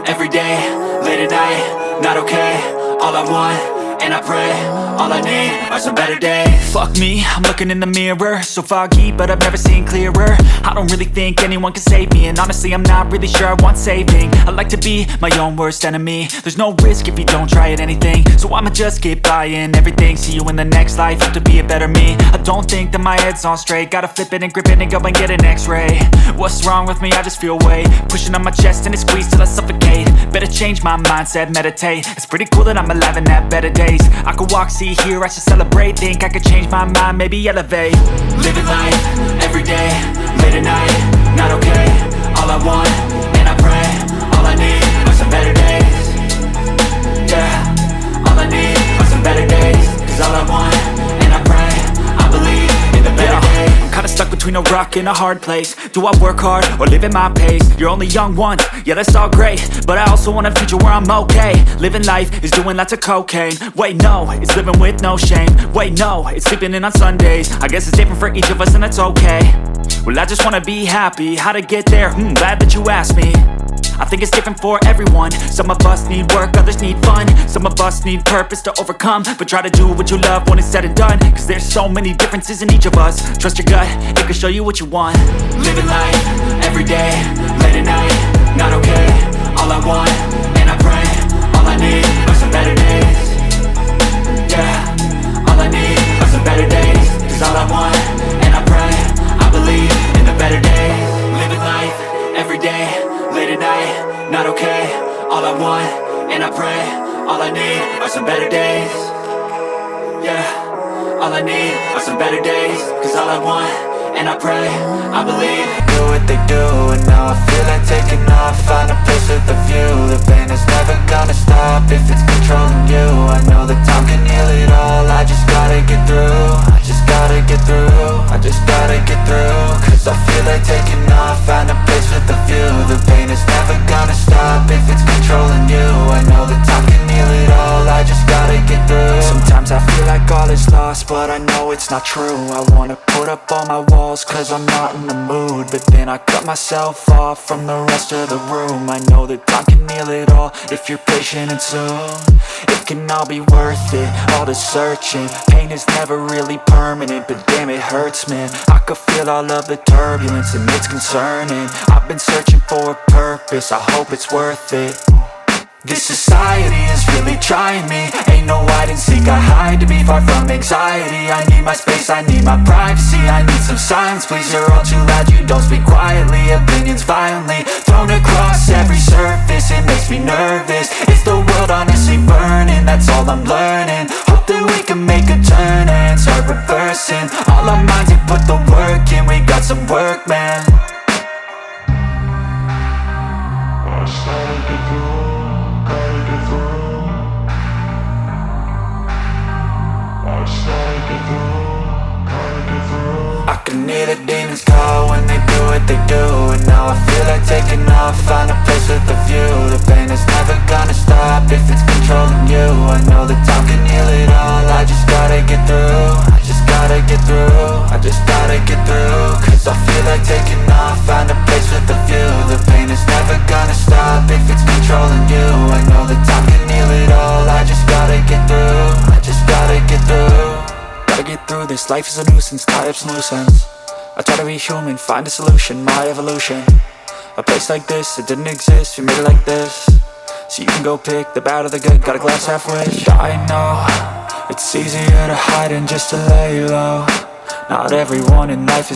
every day, late at night, not okay. All I want, and I pray, all I need are some better days. Fuck me, I'm looking in the mirror, so foggy, but I've never seen clearer. I don't really think anyone can save me, and honestly I'm not really sure I want saving. I like to be my own worst enemy. There's no risk if you don't try at anything, so I'ma just keep buying everything. See you in the next life, have to be a better me. I don't think that my head's on straight, gotta flip it and grip it and go and get an x-ray. What's wrong with me? I just feel weight pushing on my chest and it squeezes till I suffocate. Better change my mindset, meditate. It's pretty cool that I'm alive and have better days. I could walk, see, hear, I should celebrate. Think I could change my mind, maybe elevate. Living life, every day, late at night, not okay. All I want, and I pray, all I need are some better days. Yeah, all I need are some better days. Cause all I want, and I pray, I believe in the better days. I'm kinda stuck between a rock and a hard place. Do I work hard or live at my pace? You're only young once, yeah that's all great, but I also want a future where I'm okay. Living life is doing lots of cocaine. Wait no, it's living with no shame. Wait no, it's sleeping in on Sundays. I guess it's different for each of us and that's okay. Well I just wanna be happy, how to get there? Glad that you asked me. I think it's different for everyone. Some of us need work, others need fun. Some of us need purpose to overcome. But try to do what you love when it's said and done. Cause there's so many differences in each of us. Trust your gut, it can show you what you want. Living life, every day, late at night, not okay. All I want, and I pray, all I need are some better days. Yeah, all I need are some better days. Cause all I want, and I pray, I believe in the better days. Living life, every day, late at night, not okay. All I want, and I pray, all I need are some better days. Yeah, all I need are some better days. Cause all I want, and I pray, I believe. Do what they do, and now I feel like taking off. Find a place with a view. The pain is never gonna stop if it's controlling you. I know that time can heal it all. I just gotta get through. I just gotta get through. I just gotta get through. Cause I feel like taking off. Find a place with a view. The pain is never gonna stop if it's controlling you. I know that time can heal it all. I just gotta get through. Sometimes I feel like all is lost, but I know it's not true. I wanna put up all my walls cause I'm not in the mood, but then I cut myself off from the rest of the room. I know that time can heal it all if you're patient and soon. It can all be worth it, all the searching. Pain is never really permanent, but damn it hurts man. I could feel all of the turbulence and it's concerning. I've been searching for a purpose, I hope it's worth it. This society is really trying me. Ain't no hide and seek, I hide to be far from anxiety. I need my space, I need my privacy. I need some silence, please, you're all too loud. You don't speak quietly, opinions violently thrown across every surface. It makes me nervous, is the world honestly burning? That's all I'm learning. Hope that we can make a turn and start reversing all our minds and put the work in. We got some work, man. I started to go. I can hear the demons call when they do what they do. And now I feel like taking off, find a place with a view. The pain is never gonna stop if it's controlling you. I know that time can heal it all. I just gotta get through. I just gotta get through. I just gotta get through. Cause I feel like taking off, find a place with a view. The pain is never gonna stop if it's controlling you. I know that time can heal it all. I just gotta get through. I just gotta get through. Gotta get through this, life is a nuisance, tie up some loose ends. I try to be human, find a solution, my evolution. A place like this, it didn't exist, we made it like this. So you can go pick the bad or the good, got a glass halfway. I know, it's easier to hide than just to lay low. Not everyone in life is